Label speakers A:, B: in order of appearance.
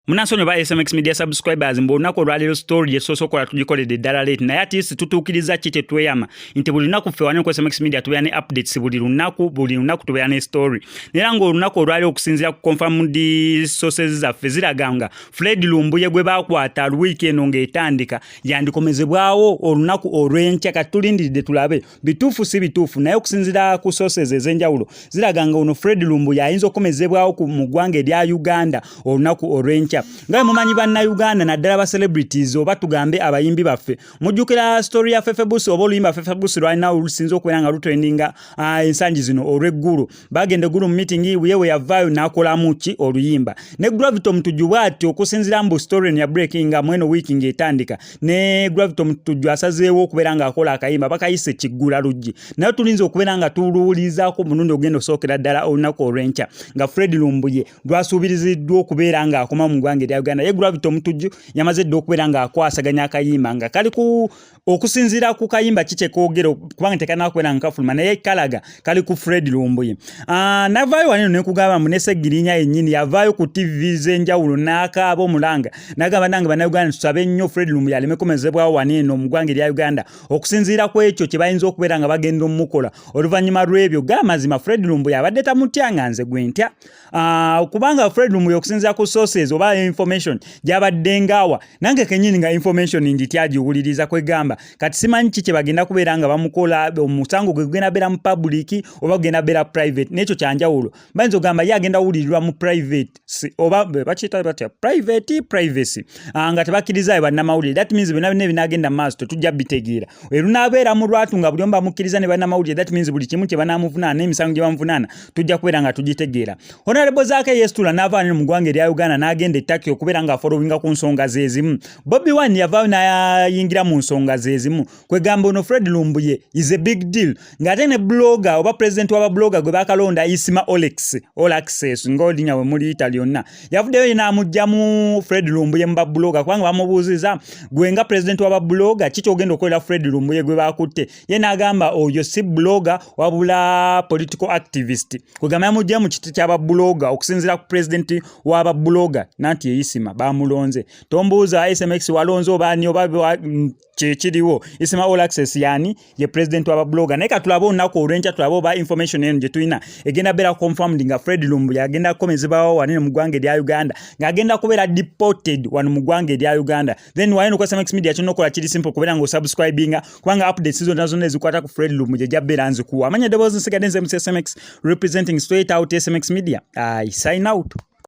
A: Munasonyo ba SMX Media subscribers mbonako lwalero story yesoso kola tugikolede ddala late naye ati tutuukiriza kite tweyama nti buli lunaku ffe wano ku SMX Media tubeera ne updates buli lunaku tubeera ne story era ng'olunaku olwaliro okusinziira ku confirmed sources zaffe ziraganga Fred Lumbuye gwe baakwata wiiki eno ng'etandika yandikomezebwawo olunaku olw'enkya kati tulindiridde tulabe bituufu si bituufu naye okusinziira ku sources ez'enjawulo ziraganga ono Fred Lumbuye ayinza okukomezebwawo mu ggwanga erya Uganda olunaku olw'enkya nga mumanyi banna Uganda naddala ba celebrities oba tugambe abayimbi baffe mujjukira story ya Fefebus oba oluyimba Fefebus right now lusinzo okubeera nga lutrendinga ensangi zino olw'eggulu bagenda eggulu mu meeting yewe yavaayo n'akolamu ki oluyimba ne Gravito Mutujju bw'ati okusinziira mbu story ya breaking mweno weeki ng'etandika ne Gravito Mutujju asazeewo okubeera nga akola akayimba bakayise kiggula luggi naye tulinza okubeera nga tuluwulizaako munundi ogenda osookera ddala olunaku olw'enkya nga Fred Lumbuye lwasuubiriziddwa okubeera nga akoma mu ggwanga erya Uganda ye Gravito Mutujju yamaze dda okubeera nga akwasaganya akayimba nga kali ku okusinziira ku kayimba kike koogera kubanga tekanakubeera nga kafuluma naye kalaga kali ku Fred Lumbuye navaayo waneno ne kugamba mu Nesegirinya yennyini yavaayo ku TV z'enjawulo n'akaaba omulanga n'agamba nange bannayuganda tusabe nnyo Fred Lumbuye alemekomezebwawo waneno mu ggwanga erya Uganda okusinziira ku ekyo kye bayinza okubeera nga bagenda omukola oluvannyuma lw'ebyo g'amazima Fred Lumbuye abadde tamutya nga nze gwe ntya kubanga Fred Lumbuye okusinziira ku sources oba information gyabadde ngaawa nange kennyini nga information ngityagiwuliriza kwegamba kati simanyi kiki bagenda kubeera nga bamukola omusango gwe gugenda beera mu public oba gugenda beera private n'ekyo kyanjawulo bayinza ogamba ye agenda wulirirwa mu private oba bakiyita batya privacy nga tebakkirizayo bannamawulire that means byonna byonna ebinaagenda mu maaso tetujja bitegeera erunaabeera mu lwatu nga buli omu bamukkiriza ne bannamawulire that means buli kimu kye banaamuvunaana n'emisango gye bamuvunaana tujja kubeera nga tugitegeera Honorable Zaake Yestula n'avaanira mu ggwanga erya Uganda n'agenda ettaki okubeera nga afolowinga ku nsonga zeezimu Bobby Wine yavaayo n'ayingira mu nsonga zeezimu kwegamba ono Fred Lumbuye is a big deal ng'ate ne blogger oba president w'ababloga gwe baakalonda Isima All Access ng'olinya we muliyita lyonna yavuddeyo n'amugjamu Fred Lumbuye mu babloga kubanga bamubuuziza gwe nga president w'ababloga kiki ogenda okukolera Fred Lumbuye gwe baakutte ye n'agamba oyo si blogger wabula political activist kwegamba yamugjamu mu kiti ky'ababloga okusinziira ku president w'ababloga nanti Isima bamulonze tombuuza SMX walonze obaani oba kiriwo Isima All Access yani ye president w'ababloga naye katulaba olunaku olw'enkya tulaba oba information eno gye tulina egenda beera confirmed nga Fred Lumbuye agenda kukomezebwawo wanene mu ggwanga erya Uganda ng'agenda kubeera deported wano mu ggwanga erya Uganda then wanene ku SMX Media kyonna okola kiri simple kubeera ng'osubscribinga kubanga updates zonna zonna ezikwata ku Fred Lumbuye gya beera nzikuwa amanya ddoboozi nsigadde nze mu SMX representing straight out SMX Media I sign out.